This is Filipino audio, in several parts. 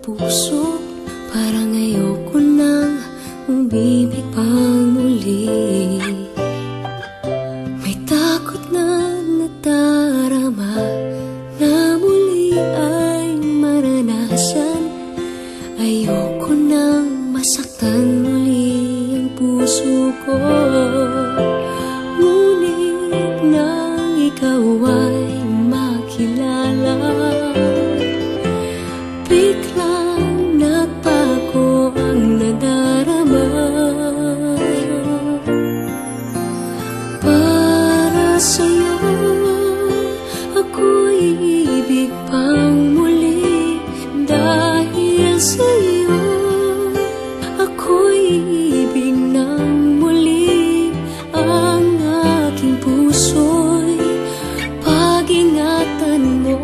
puso, parang ayoko nang umibig pang muli. May takot na nadarama na muli ay maranasan. Ayoko nang masaktan muli ang puso ko. Ngunit nang ikaw ay makilala, biglang nagbago ang nadarama. Para sa'yo ako'y ibig pang muli. Dahil sa'yo ako'y ibig ng muli. Ang aking puso'y pag-ingatan mo.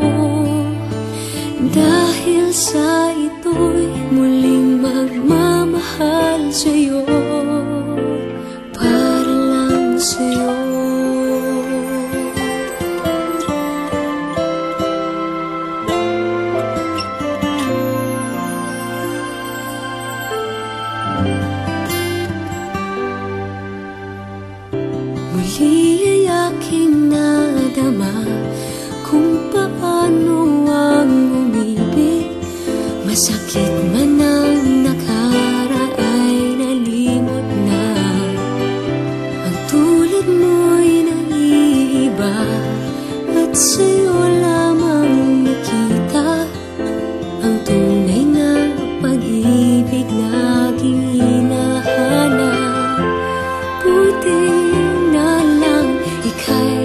Dahil sa ito'y muling magmamahal sa'yo, para lang sa'yo. Muli ay aking nadama kung paano ang umibig. Masakit man ang nakaraan, nalimot na. Ang tulad mo'y naiiba, at sa'yo lamang nakita ang tunay na pag-ibig na aking hinahanap. Buti na lang ika'y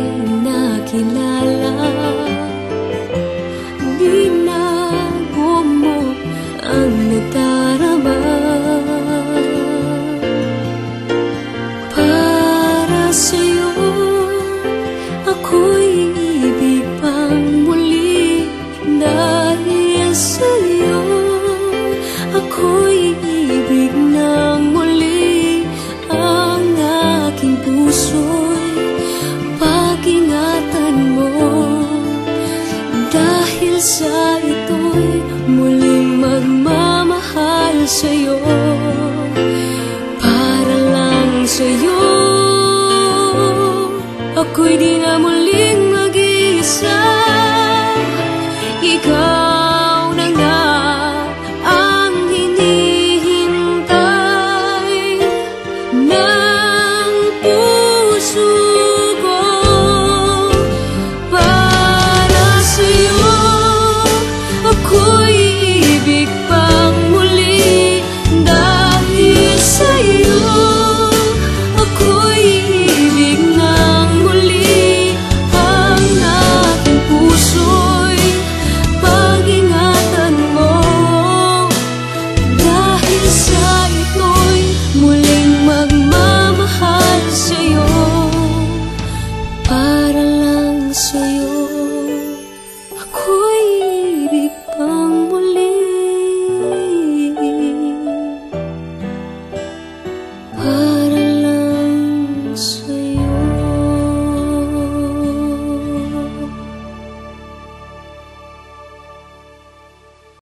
nakilala. Binago mo ang nadarama. Para sa'yo ako'y ibig pang muli. Dahil sa'yo ako'y ibig ng muli. Ang aking puso'y pag-ingatan mo. Dahil sa ito'y muling magmamahal sa'yo, para lang sa'yo. Ako'y di na